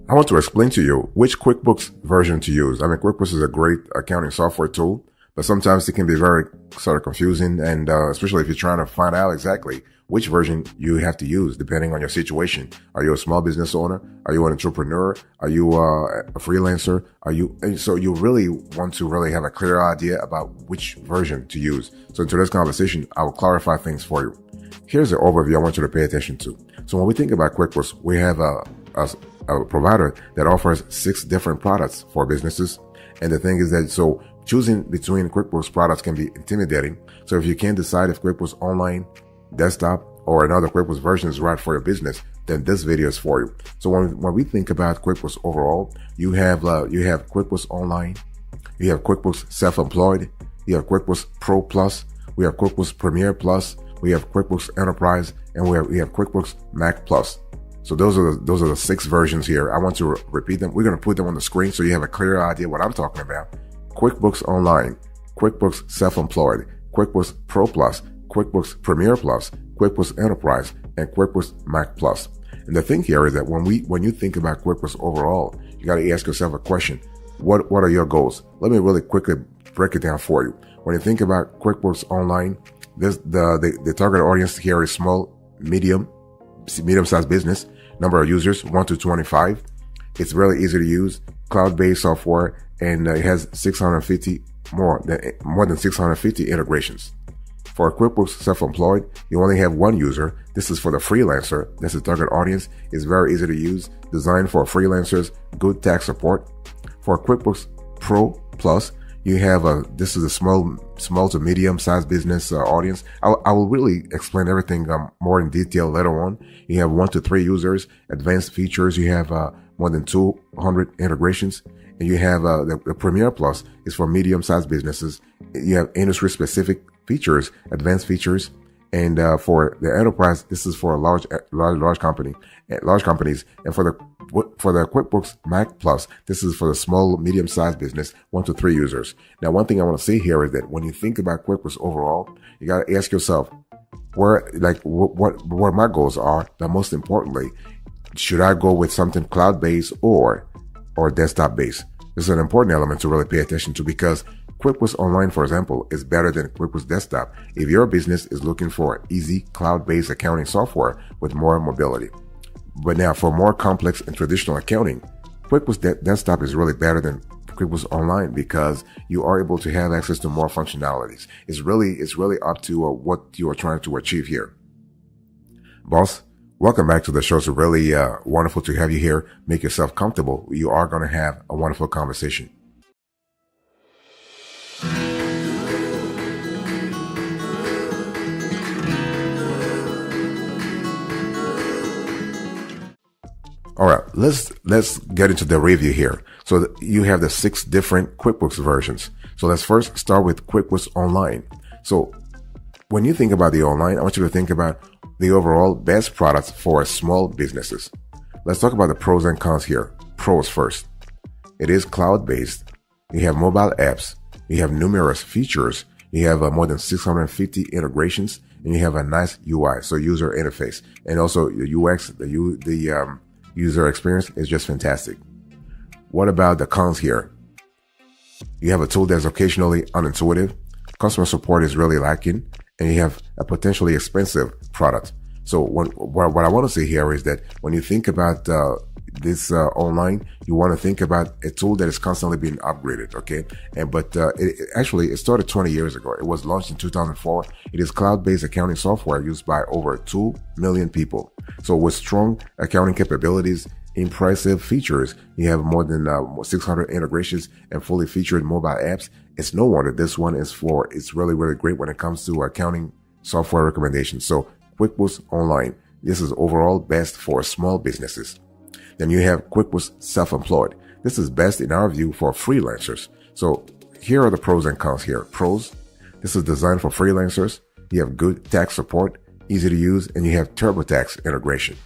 I want to explain to you which QuickBooks version to use. I mean, QuickBooks is a great accounting software tool, but sometimes it can be very sort of confusing, and especially if you're trying to find out exactly which version you have to use depending on your situation. Are you a small business owner? Are you an entrepreneur? Are you a freelancer? So you really want to really have a clear idea about which version to use. So in today's conversation, I will clarify things for you. Here's the overview I want you to pay attention to. So when we think about QuickBooks, we have a provider that offers 6 different products for businesses. And the thing is that, so choosing between QuickBooks products can be intimidating. So if you can't decide if QuickBooks Online, Desktop, or another QuickBooks version is right for your business, then this video is for you. So when we think about QuickBooks overall, you have QuickBooks Online, you have QuickBooks Self-Employed, you have QuickBooks Pro Plus, we have QuickBooks Premier Plus, we have QuickBooks Enterprise, and we have QuickBooks Mac Plus. So those are the 6 versions here. I want to repeat them. We're going to put them on the screen so you have a clear idea what I'm talking about. QuickBooks Online, QuickBooks Self-Employed, QuickBooks Pro Plus, QuickBooks Premier Plus, QuickBooks Enterprise, and QuickBooks Mac Plus. And the thing here is that when you think about QuickBooks overall, you got to ask yourself a question. What are your goals? Let me really quickly break it down for you. When you think about QuickBooks Online, the target audience here is small, medium-sized business. Number of users, 1 to 25. It's really easy to use, cloud-based software, and it has more than 650 integrations. For QuickBooks Self-Employed, you only have 1 user. This is for the freelancer. That's the target audience. It's very easy to use, designed for freelancers, good tax support. For QuickBooks Pro Plus, you have this is a small to medium-sized business audience. I will really explain everything more in detail later on. You have 1 to 3 users, advanced features. You have more than 200 integrations. And you have the Premier Plus is for medium-sized businesses. You have industry-specific features, advanced features. And for the Enterprise, this is for large companies. And for the QuickBooks Mac Plus, this is for the small, medium-sized business, 1 to 3 users. Now, one thing I want to say here is that when you think about QuickBooks overall, you got to ask yourself what my goals are. But most importantly, should I go with something cloud-based or desktop-based? This is an important element to really pay attention to, because QuickBooks Online, for example, is better than QuickBooks Desktop if your business is looking for easy cloud-based accounting software with more mobility. But now, for more complex and traditional accounting, QuickBooks Desktop is really better than QuickBooks Online because you are able to have access to more functionalities. It's really up to what you are trying to achieve here. Boss, welcome back to the show. It's really wonderful to have you here. Make yourself comfortable. You are going to have a wonderful conversation. All right, let's get into the review here. So you have the 6 different QuickBooks versions. So let's first start with QuickBooks Online. So when you think about the online, I want you to think about the overall best products for small businesses. Let's talk about the pros and cons here. Pros first. It is cloud-based. You have mobile apps. You have numerous features. You have more than 650 integrations, and you have a nice UI, so user interface, and also the UX, the user experience is just fantastic. What about the cons here? You have a tool that's occasionally unintuitive. Customer support is really lacking, and you have a potentially expensive product. So what I want to say here is that when you think about this online, you want to think about a tool that is constantly being upgraded, okay? But it started 20 years ago. It was launched in 2004. It is cloud-based accounting software used by over 2 million people. So with strong accounting capabilities, impressive features, you have more than 600 integrations and fully featured mobile apps. It's no wonder this one it's really, really great when it comes to accounting software recommendations. So QuickBooks Online, this is overall best for small businesses. Then you have QuickBooks Self-Employed. This is best in our view for freelancers. So here are the pros and cons here. Pros, this is designed for freelancers. You have good tax support, easy to use, and you have TurboTax integration.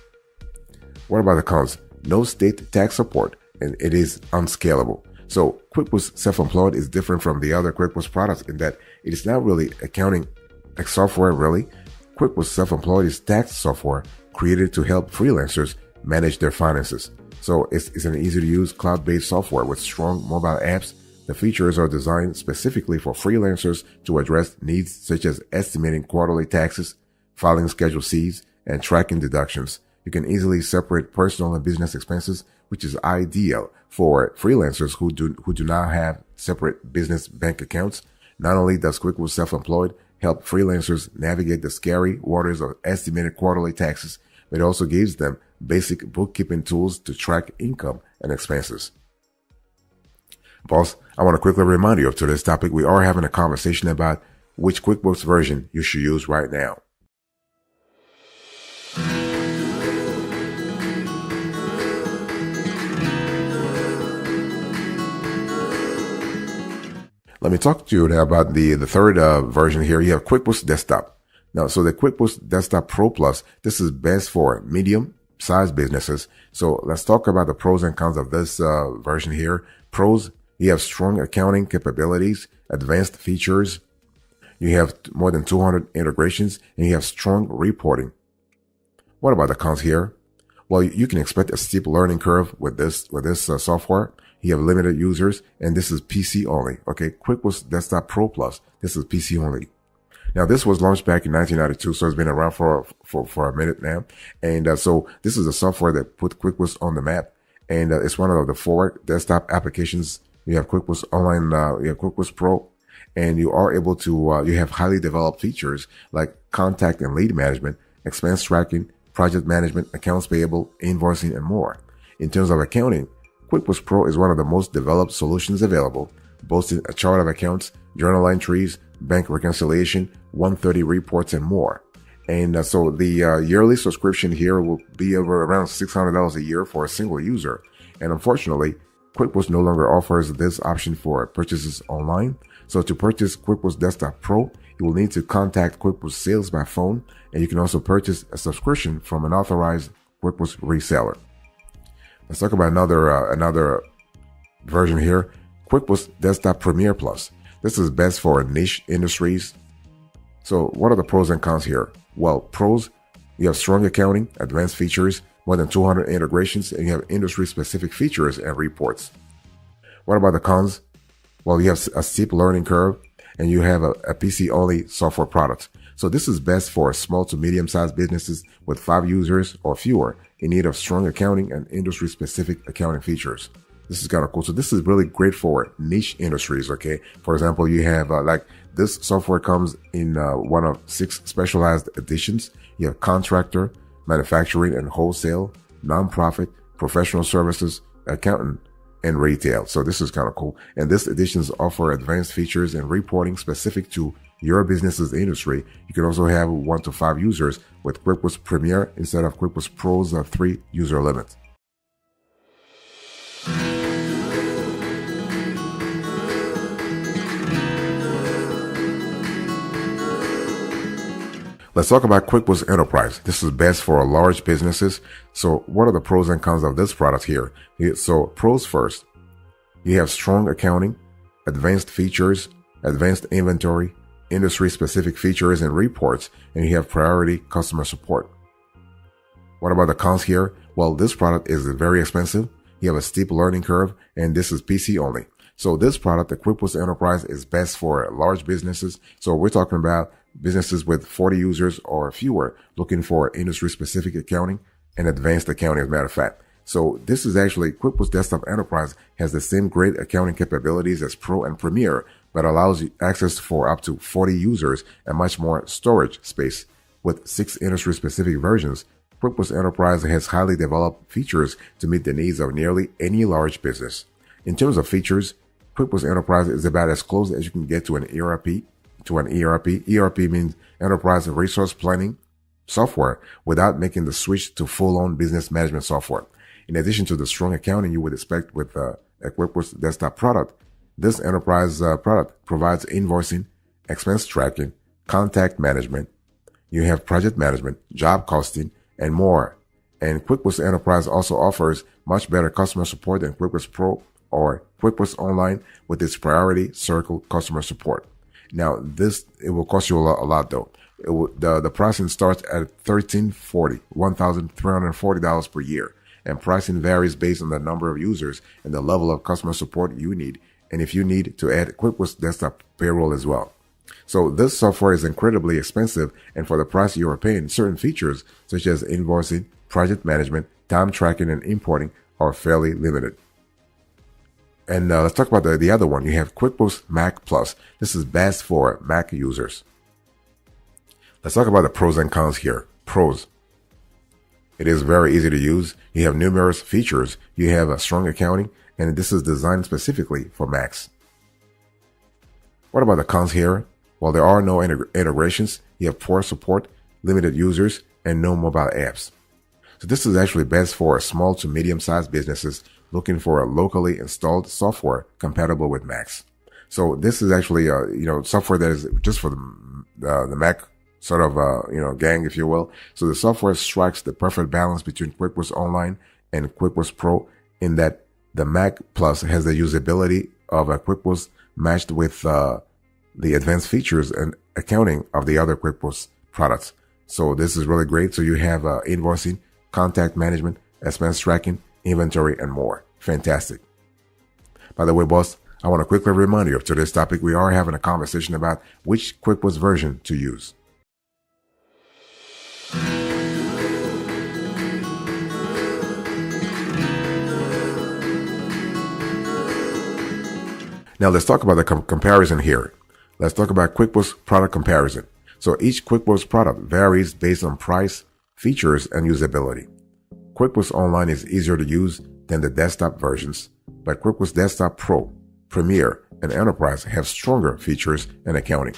What about the cons? No state tax support, and it is unscalable. So QuickBooks Self-Employed is different from the other QuickBooks products in that it is not really accounting software, really. QuickBooks Self-Employed is tax software created to help freelancers manage their finances. So it's an easy to use cloud-based software with strong mobile apps. The features are designed specifically for freelancers to address needs such as estimating quarterly taxes, filing Schedule Cs, and tracking deductions. You can easily separate personal and business expenses, which is ideal for freelancers who do not have separate business bank accounts. Not only does QuickBooks Self-Employed help freelancers navigate the scary waters of estimated quarterly taxes, but it also gives them basic bookkeeping tools to track income and expenses. Boss, I want to quickly remind you of today's topic. We are having a conversation about which QuickBooks version you should use right now. Let me talk to you now about the third version here. You have QuickBooks Desktop. Now, so the QuickBooks Desktop Pro Plus, this is best for medium-sized businesses. So let's talk about the pros and cons of this version here. Pros, you have strong accounting capabilities, advanced features. You have more than 200 integrations, and you have strong reporting. What about the cons here? Well, you can expect a steep learning curve with this software. You have limited users, and this is PC only. Okay, QuickBooks Desktop Pro Plus, this is PC only. Now, this was launched back in 1992, so it's been around for a minute now. And so this is a software that put QuickBooks on the map, and it's one of the 4 desktop applications. You have QuickBooks Online, you have QuickBooks Pro, and you are able to you have highly developed features like contact and lead management, expense tracking, project management, accounts payable, invoicing, and more. In terms of accounting, QuickBooks Pro is one of the most developed solutions available, boasting a chart of accounts, journal entries, bank reconciliation, 130 reports, and more. And so the yearly subscription here will be over around $600 a year for a single user. And unfortunately, QuickBooks no longer offers this option for purchases online. So to purchase QuickBooks Desktop Pro, you will need to contact QuickBooks Sales by phone, and you can also purchase a subscription from an authorized QuickBooks reseller. Let's talk about another version here, QuickBooks Desktop Premier Plus. This is best for niche industries. So what are the pros and cons here? Well, pros, you have strong accounting, advanced features, more than 200 integrations, and you have industry-specific features and reports. What about the cons? Well, you have a steep learning curve, and you have a PC-only software product. So this is best for small to medium-sized businesses with 5 users or fewer in need of strong accounting and industry-specific accounting features. This is kind of cool. So this is really great for niche industries, okay? For example, you have like this software comes in one of 6 specialized editions. You have contractor, manufacturing and wholesale, nonprofit, professional services, accountant, and retail. So this is kind of cool. And these editions offer advanced features and reporting specific to your business's industry. You can also have 1 to 5 users with QuickBooks Premier instead of QuickBooks Pro's 3 user limit. Let's talk about QuickBooks Enterprise. This is best for large businesses. So what are the pros and cons of this product here? So pros first, you have strong accounting, advanced features, advanced inventory, industry-specific features and reports, and you have priority customer support. What about the cons here? Well, this product is very expensive. You have a steep learning curve, and this is PC only. So this product, the QuickBooks Enterprise, is best for large businesses. So we're talking about businesses with 40 users or fewer looking for industry-specific accounting and advanced accounting, as a matter of fact. So this is actually QuickBooks Desktop Enterprise has the same great accounting capabilities as Pro and Premier, but allows you access for up to 40 users and much more storage space. With 6 industry-specific versions, QuickBooks Enterprise has highly developed features to meet the needs of nearly any large business. In terms of features, QuickBooks Enterprise is about as close as you can get to an ERP. ERP means Enterprise Resource Planning software without making the switch to full-on business management software. In addition to the strong accounting you would expect with a QuickBooks Desktop product, this enterprise product provides invoicing, expense tracking, contact management. You have project management, job costing, and more. And QuickBooks Enterprise also offers much better customer support than QuickBooks Pro or QuickBooks Online with its priority circle customer support. Now, it will cost you a lot though. The pricing starts at $1,340 per year. and pricing varies based on the number of users and the level of customer support you need, and if you need to add QuickBooks Desktop Payroll as well. So this software is incredibly expensive, and for the price you are paying, certain features such as invoicing, project management, time tracking, and importing are fairly limited. And let's talk about the other one. You have QuickBooks Mac Plus. This is best for Mac users. Let's talk about the pros and cons here. Pros. It is very easy to use. You have numerous features. You have a strong accounting, and this is designed specifically for Macs. What about the cons here? While there are no integrations, you have poor support, limited users, and no mobile apps. So this is actually best for small to medium-sized businesses looking for a locally installed software compatible with Macs. So this is actually software that is just for the Mac sort of gang, if you will. So the software strikes the perfect balance between QuickBooks Online and QuickBooks Pro in that the Mac Plus has the usability of a QuickBooks matched with the advanced features and accounting of the other QuickBooks products. So this is really great. So you have invoicing, contact management, expense tracking, inventory, and more. Fantastic. By the way, boss, I want to quickly remind you of today's topic. We are having a conversation about which QuickBooks version to use. Now let's talk about the comparison here. Let's talk about QuickBooks product comparison. So each QuickBooks product varies based on price, features, and usability. QuickBooks Online is easier to use than the desktop versions, but QuickBooks Desktop Pro, Premier, and Enterprise have stronger features and accounting.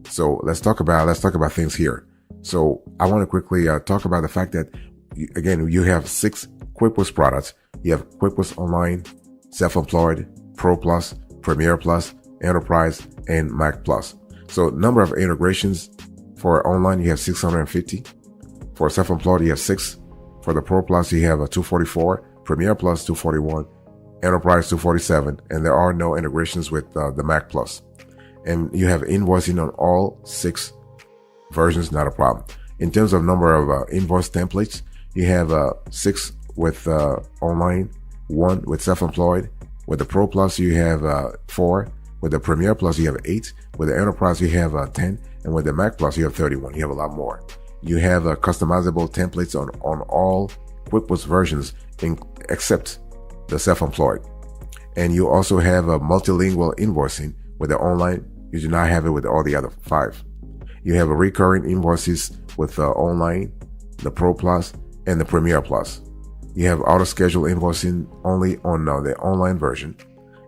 So let's talk about things here. So I want to quickly talk about the fact that you have 6 QuickBooks products. You have QuickBooks Online, Self-Employed, Pro Plus, Premier Plus, Enterprise, and Mac Plus. So number of integrations for online, you have 650. For Self-Employed, you have 6. For the Pro Plus, you have a 244, Premier Plus 241, Enterprise 247, and there are no integrations with the Mac Plus. And you have invoicing on all 6 versions, not a problem. In terms of number of invoice templates, you have 6 with online, 1 with Self-Employed. With the Pro Plus, you have 4. With the Premier Plus, you have 8. With the Enterprise, you have 10. And with the Mac Plus, you have 31. You have a lot more. You have customizable templates on all QuickBooks versions except the Self-Employed. And you also have a multilingual invoicing with the online. You do not have it with all the other 5. You have a recurring invoices with online, the Pro Plus, and the Premier Plus. You have auto-schedule invoicing only on the online version.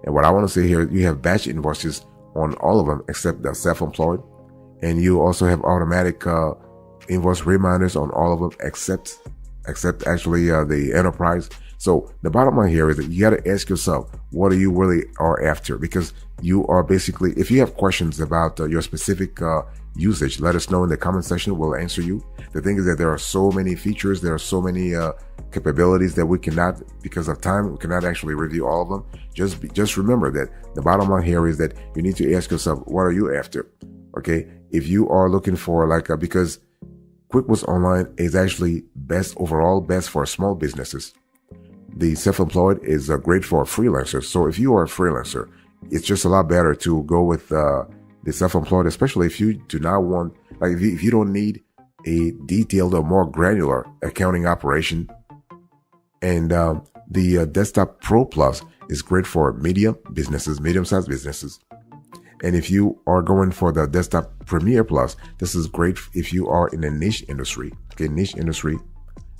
And what I want to say here, you have batch invoices on all of them except the Self-Employed. And you also have automatic invoice reminders on all of them except actually the Enterprise. So the bottom line here is that you got to ask yourself, what are you really are after? Because you are basically, if you have questions about your specific usage, let us know in the comment section. We'll answer you. The thing is that there are so many features, there are so many capabilities that we cannot, because of time, we cannot actually review all of them. Just remember that the bottom line here is that you need to ask yourself, what are you after? Okay, if you are looking for because QuickBooks Online is actually best overall, best for small businesses. The Self-Employed is great for freelancers. So if you are a freelancer, it's just a lot better to go with the Self-Employed, especially if you do not want, if you don't need a detailed or more granular accounting operation. And the Desktop Pro Plus is great for medium-sized businesses. And if you are going for the Desktop Premier Plus, this is great if you are in a niche industry. Okay, niche industry.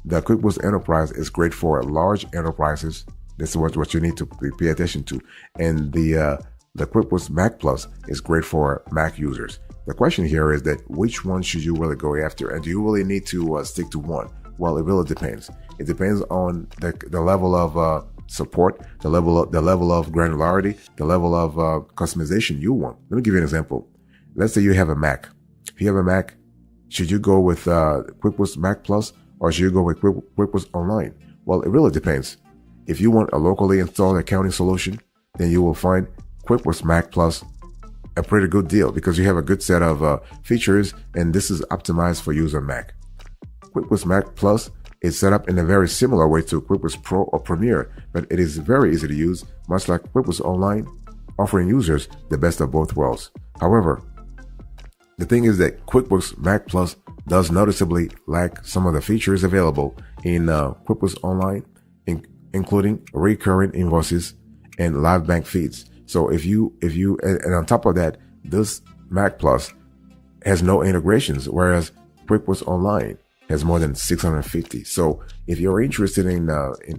The QuickBooks Enterprise is great for large enterprises. This is what you need to pay attention to. And the QuickBooks Mac Plus is great for Mac users. The question here is that which one should you really go after? And do you really need to stick to one? Well, it really depends. It depends on the level of support, the level of granularity, the level of customization you want. Let me give you an example. Let's say you have a Mac. If you have a Mac, should you go with QuickBooks Mac Plus or should you go with QuickBooks Online? Well, it really depends. If you want a locally installed accounting solution, then you will find QuickBooks Mac Plus a pretty good deal because you have a good set of features, and this is optimized for use on Mac. QuickBooks Mac Plus It's set up in a very similar way to QuickBooks Pro or Premier, but it is very easy to use, much like QuickBooks Online, offering users the best of both worlds. However, the thing is that QuickBooks Mac Plus does noticeably lack some of the features available in QuickBooks Online, including recurring invoices and live bank feeds. So if you and on top of that, this Mac Plus has no integrations, whereas QuickBooks Online has more than 650. So if you're interested in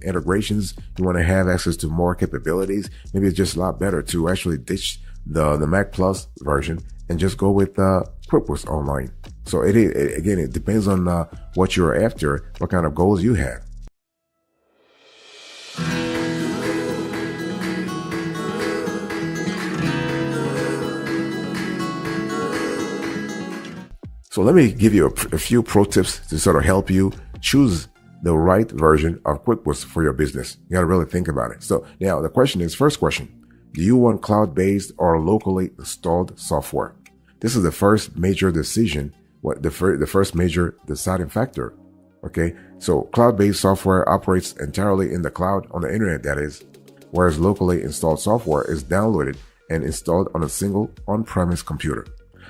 integrations, you want to have access to more capabilities, maybe it's just a lot better to actually ditch the Mac Plus version and just go with QuickBooks Online. So it depends on what you're after, what kind of goals you have. So let me give you a few pro tips to sort of help you choose the right version of QuickBooks for your business. You got to really think about it. So now the first question, do you want cloud-based or locally installed software? This is the first major decision, the first major deciding factor. Okay. So cloud-based software operates entirely in the cloud, on the internet that is, whereas locally installed software is downloaded and installed on a single on-premise computer.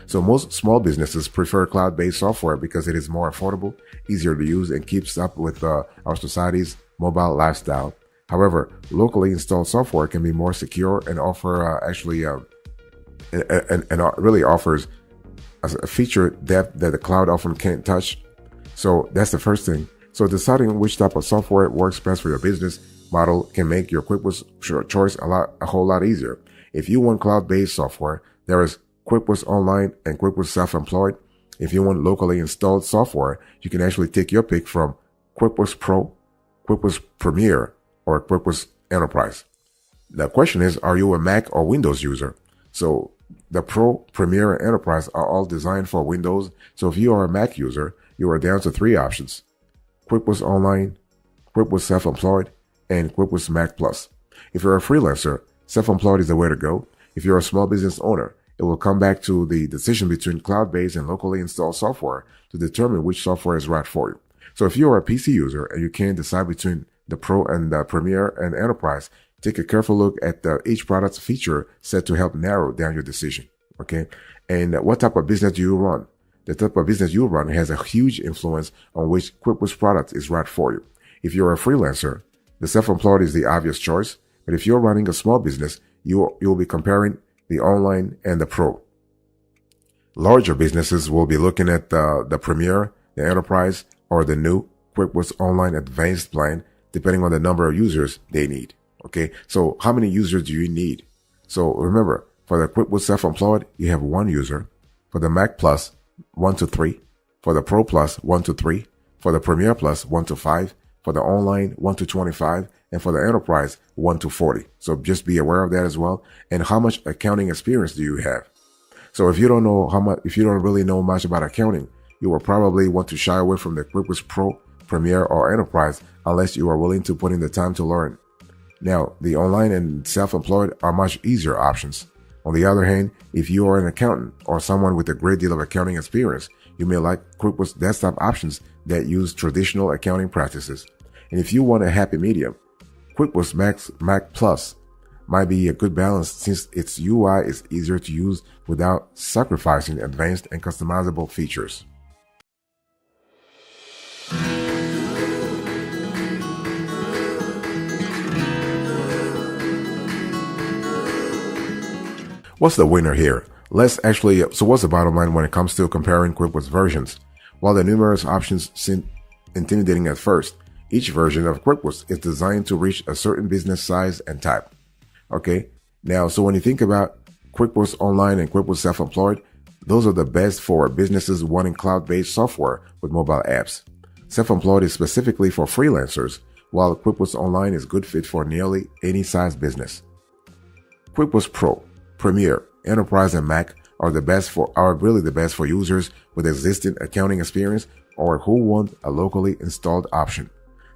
So most small businesses prefer cloud-based software because it is more affordable, easier to use, and keeps up with our society's mobile lifestyle. However, locally installed software can be more secure and offer really offers a feature depth that the cloud often can't touch. So that's the first thing. So deciding which type of software works best for your business model can make your QuickBooks choice a whole lot easier. If you want cloud-based software, there is QuickBooks Online and QuickBooks Self-Employed. If you want locally installed software, you can actually take your pick from QuickBooks Pro, QuickBooks Premier, or QuickBooks Enterprise. The question is, are you a Mac or Windows user? So the Pro, Premier, and Enterprise are all designed for Windows. So if you are a Mac user, you are down to 3 options: QuickBooks Online, QuickBooks Self-Employed, and QuickBooks Mac Plus. If you're a freelancer, Self-Employed is the way to go. If you're a small business owner, it will come back to the decision between cloud-based and locally installed software to determine which software is right for you. So if you are a PC user and you can't decide between the Pro and the Premier and Enterprise, take a careful look at each product's feature set to help narrow down your decision. Okay. And what type of business do you run? The type of business you run has a huge influence on which QuickBooks product is right for you. If you're a freelancer, the Self-Employed is the obvious choice. But if you're running a small business, you'll be comparing the Online and the Pro. Larger businesses will be looking at the Premier, the Enterprise, or the new QuickBooks Online Advanced plan, depending on the number of users they need. Okay, so how many users do you need? So remember, for the QuickBooks Self-Employed, you have 1 user. For the Mac Plus, 1 to 3. For the Pro Plus, 1 to 3. For the Premier Plus, 1 to 5. For the Online, 1 to 25. And for the Enterprise, 1 to 40. So just be aware of that as well. And how much accounting experience do you have? So if you don't really know much about accounting, you will probably want to shy away from the QuickBooks Pro, Premier, or Enterprise unless you are willing to put in the time to learn. Now, the Online and Self-Employed are much easier options. On the other hand, if you are an accountant or someone with a great deal of accounting experience, you may like QuickBooks Desktop options that use traditional accounting practices. And if you want a happy medium, QuickBooks Mac Plus might be a good balance since its UI is easier to use without sacrificing advanced and customizable features. What's the winner here? So what's the bottom line when it comes to comparing QuickBooks versions? While the numerous options seem intimidating at first, each version of QuickBooks is designed to reach a certain business size and type. Okay. Now, so when you think about QuickBooks Online and QuickBooks Self-Employed, those are the best for businesses wanting cloud-based software with mobile apps. Self-Employed is specifically for freelancers, while QuickBooks Online is good fit for nearly any size business. QuickBooks Pro, Premier, Enterprise, and Mac are really the best for users with existing accounting experience or who want a locally installed option.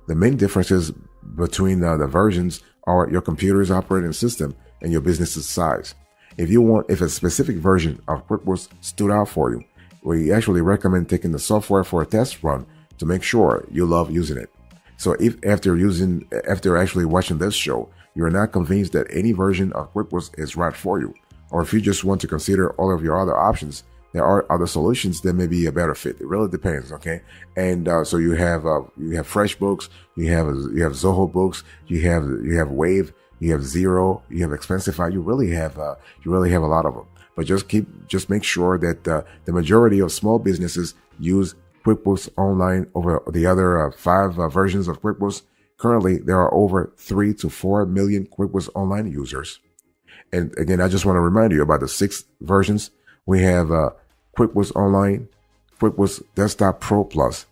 The main differences between the versions are your computer's operating system and your business's size. If a specific version of QuickBooks stood out for you, we actually recommend taking the software for a test run to make sure you love using it. So if after actually watching this show, you're not convinced that any version of QuickBooks is right for you, or if you just want to consider all of your other options, there are other solutions that may be a better fit. It really depends, okay? And so you have FreshBooks, you have Zoho Books, you have Wave, you have Zero, you have Expensify. You really have a lot of them. But just make sure that the majority of small businesses use QuickBooks Online over the other 5 versions of QuickBooks. Currently, there are over 3 to 4 million QuickBooks Online users. And again, I just want to remind you about the 6 versions. We have QuickBooks Online, QuickBooks Desktop Pro Plus,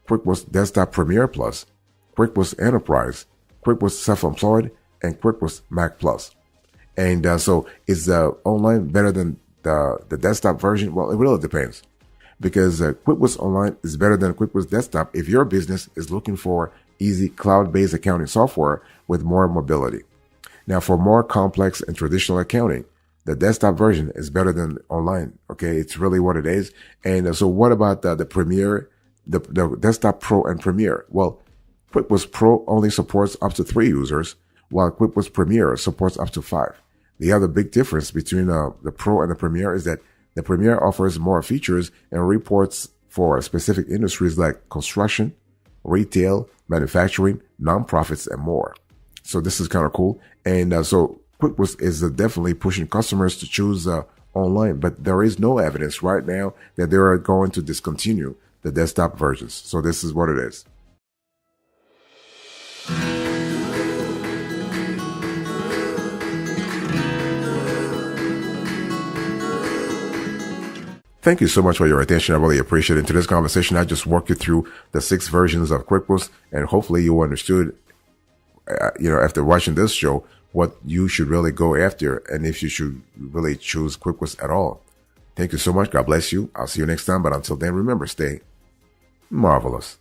QuickBooks Desktop Premier Plus, QuickBooks Enterprise, QuickBooks Self-Employed, and QuickBooks Mac Plus. And so is Online better than the desktop version? Well, it really depends, because QuickBooks Online is better than QuickBooks Desktop if your business is looking for easy cloud-based accounting software with more mobility. Now, for more complex and traditional accounting, the desktop version is better than Online. Okay, it's really what it is. And so what about the Premier, the Desktop Pro and Premier? Well, QuickBooks Pro only supports up to 3 users, while QuickBooks Premier supports up to 5. The other big difference between the Pro and the Premier is that the Premier offers more features and reports for specific industries like construction, retail, manufacturing, nonprofits, and more. So this is kind of cool. And so QuickBooks is definitely pushing customers to choose Online, but there is no evidence right now that they are going to discontinue the desktop versions. So this is what it is. Thank you so much for your attention. I really appreciate it. In today's conversation, I just walked you through the 6 versions of QuickBooks, and hopefully you understood, after watching this show, what you should really go after and if you should really choose QuickBooks at all. Thank you so much. God bless you. I'll see you next time. But until then, remember, stay marvelous.